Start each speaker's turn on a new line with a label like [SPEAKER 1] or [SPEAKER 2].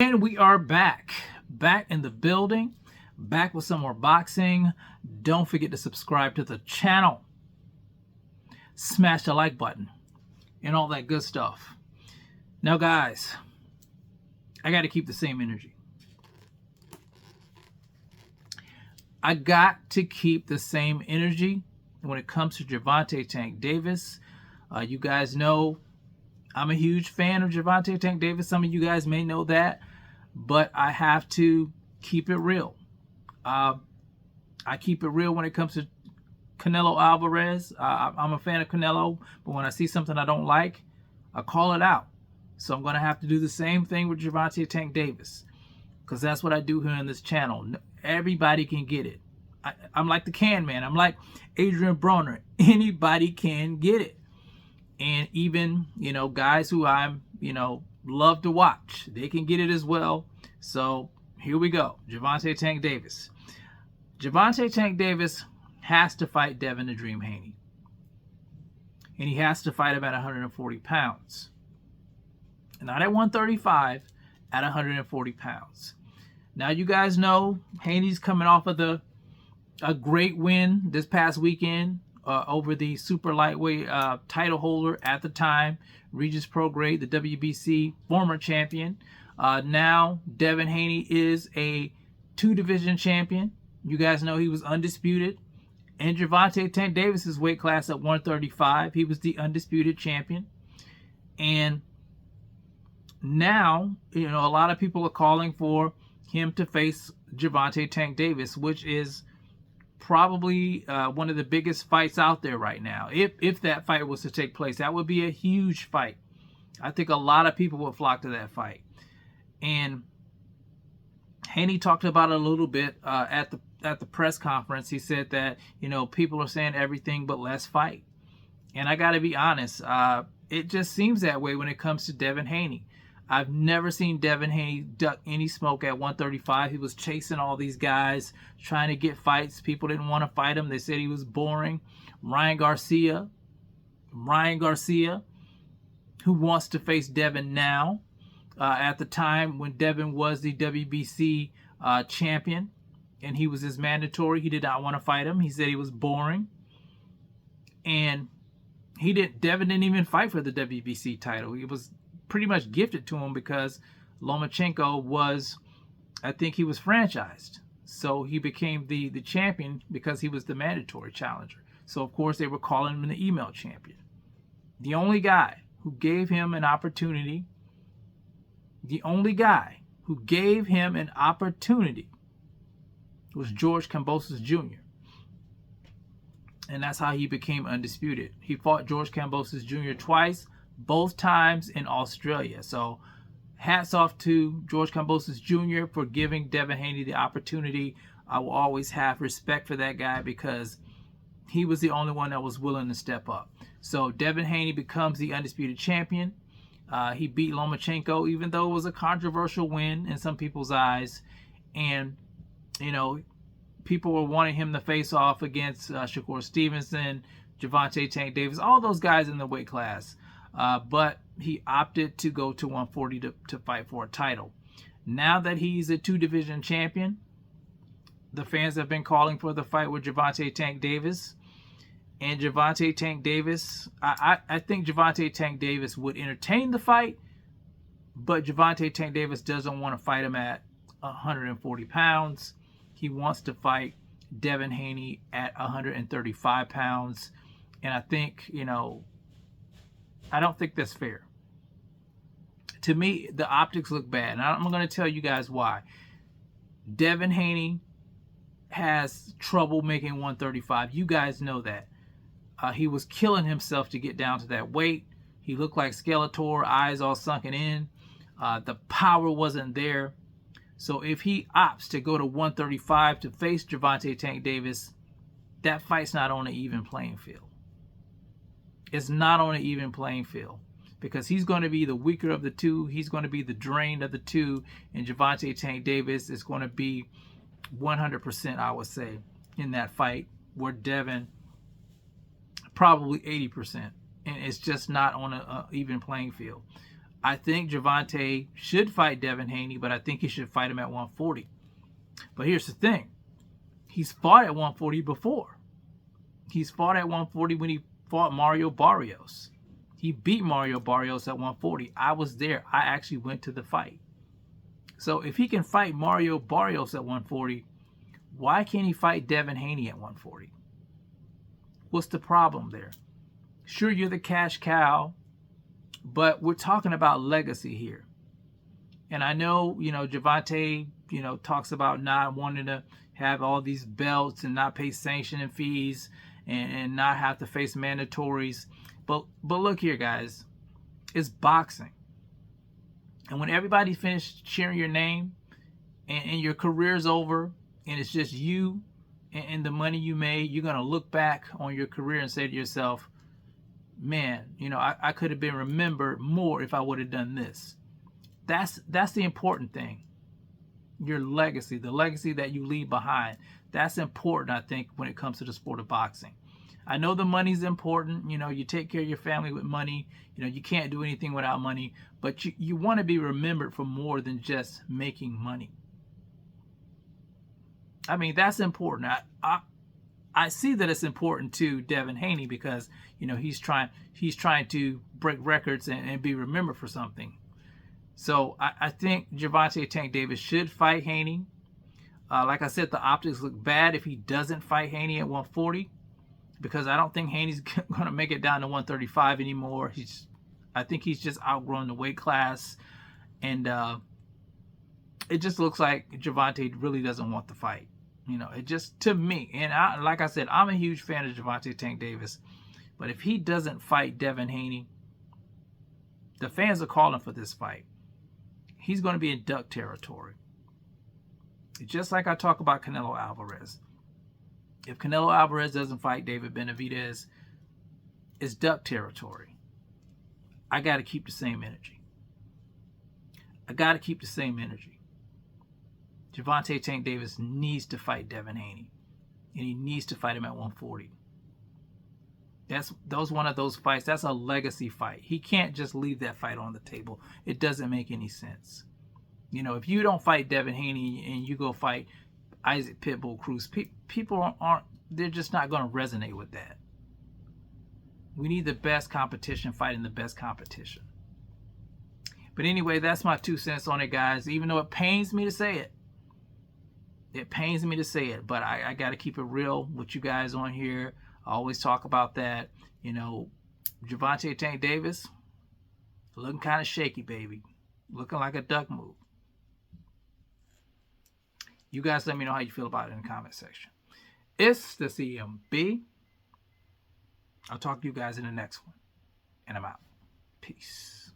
[SPEAKER 1] And we are back in the building, back with some more boxing. Don't forget to subscribe to the channel, smash the like button, and all that good stuff. Now, guys, I got to keep the same energy. I got to keep the same energy when it comes to Gervonta Tank Davis. You guys know I'm a huge fan of Gervonta Tank Davis. Some of you guys may know that, but I have to keep it real. I keep it real when it comes to Canelo Alvarez. I'm a fan of Canelo, but when I see something I don't like, I call it out. So I'm going to have to do the same thing with Gervonta Tank Davis, because that's what I do here on this channel. Everybody can get it. I'm like the can man. I'm like Adrian Broner. Anybody can get it. And even, guys who I'm, love to watch, they can get it as well. So here we go. Gervonta Tank Davis. Gervonta Tank Davis has to fight Devin the Dream Haney. And he has to fight him at 140 pounds. Not at 135, at 140 pounds. Now, you guys know Haney's coming off of a great win this past weekend over the super lightweight title holder at the time, Regis Prograis, the WBC former champion. Now, Devin Haney is a 2-division champion. You guys know he was undisputed. In Gervonta Tank Davis's weight class at 135, he was the undisputed champion. And now, a lot of people are calling for him to face Gervonta Tank Davis, which is probably one of the biggest fights out there right now. If that fight was to take place, that would be a huge fight. I think a lot of people would flock to that fight. And Haney talked about it a little bit at the press conference. He said that, people are saying everything but let's fight. And I got to be honest, it just seems that way when it comes to Devin Haney. I've never seen Devin Haney duck any smoke at 135. He was chasing all these guys, trying to get fights. People didn't want to fight him. They said he was boring. Ryan Garcia, who wants to face Devin now. At the time when Devin was the WBC champion and he was his mandatory, he did not want to fight him. He said he was boring. And Devin didn't even fight for the WBC title. It was pretty much gifted to him because Lomachenko was, I think he was franchised. So he became the champion because he was the mandatory challenger. So, of course, they were calling him the email champion. The only guy who gave him an opportunity was George Kambosos Jr. And that's how he became undisputed. He fought George Kambosos Jr. twice, both times in Australia. So hats off to George Kambosos Jr. for giving Devin Haney the opportunity. I will always have respect for that guy because he was the only one that was willing to step up. So Devin Haney becomes the undisputed champion. He beat Lomachenko, even though it was a controversial win in some people's eyes. And, people were wanting him to face off against Shakur Stevenson, Gervonta Tank Davis, all those guys in the weight class. But he opted to go to 140 to fight for a title. Now that he's a 2-division champion, the fans have been calling for the fight with Gervonta Tank Davis. And Gervonta Tank Davis, I think Gervonta Tank Davis would entertain the fight, but Gervonta Tank Davis doesn't want to fight him at 140 pounds. He wants to fight Devin Haney at 135 pounds. And I think, I don't think that's fair. To me, the optics look bad. And I'm going to tell you guys why. Devin Haney has trouble making 135. You guys know that. He was killing himself to get down to that weight. He looked like Skeletor, eyes all sunken in. The power wasn't there. So if he opts to go to 135 to face Gervonta Tank Davis, that fight's not on an even playing field. It's not on an even playing field because he's going to be the weaker of the two. He's going to be the drained of the two. And Gervonta Tank Davis is going to be 100%, I would say, in that fight, where Devin probably 80%. And it's just not on an even playing field. I think Gervonta should fight Devin Haney, but I think he should fight him at 140. But here's the thing. He's fought at 140 before. He's fought at 140 when he fought Mario Barrios. He beat Mario Barrios at 140. I was there. I actually went to the fight. So if he can fight Mario Barrios at 140, why can't he fight Devin Haney at 140? What's the problem there? Sure, you're the cash cow, but we're talking about legacy here. And I know, Gervonta, talks about not wanting to have all these belts and not pay sanctioning fees and not have to face mandatories. But look here, guys. It's boxing. And when everybody finished cheering your name and your career's over and it's just you and the money you made, you're going to look back on your career and say to yourself, man, I could have been remembered more if I would have done this. That's the important thing. Your legacy, the legacy that you leave behind. That's important, I think, when it comes to the sport of boxing. I know the money's important. You take care of your family with money. You can't do anything without money. But you want to be remembered for more than just making money. I mean, that's important. I see that it's important to Devin Haney because he's trying to break records and be remembered for something. So I think Gervonta Tank Davis should fight Haney. Like I said, the optics look bad if he doesn't fight Haney at 140 because I don't think Haney's going to make it down to 135 anymore. I think he's just outgrown the weight class, and it just looks like Gervonta really doesn't want the fight. It just, to me, and like I said, I'm a huge fan of Gervonta Tank Davis, but if he doesn't fight Devin Haney, the fans are calling for this fight. He's going to be in duck territory. Just like I talk about Canelo Alvarez. If Canelo Alvarez doesn't fight David Benavidez, it's duck territory. I got to keep the same energy. Gervonta Tank Davis needs to fight Devin Haney. And he needs to fight him at 140. That's one of those fights. That's a legacy fight. He can't just leave that fight on the table. It doesn't make any sense. If you don't fight Devin Haney and you go fight Isaac Pitbull Cruz, people they're just not going to resonate with that. We need the best competition fighting the best competition. But anyway, that's my 2 cents on it, guys. Even though it pains me to say it. But I got to keep it real with you guys on here. I always talk about that. Gervonta Tank Davis, looking kind of shaky, baby. Looking like a duck move. You guys let me know how you feel about it in the comment section. It's the CMB. I'll talk to you guys in the next one. And I'm out. Peace.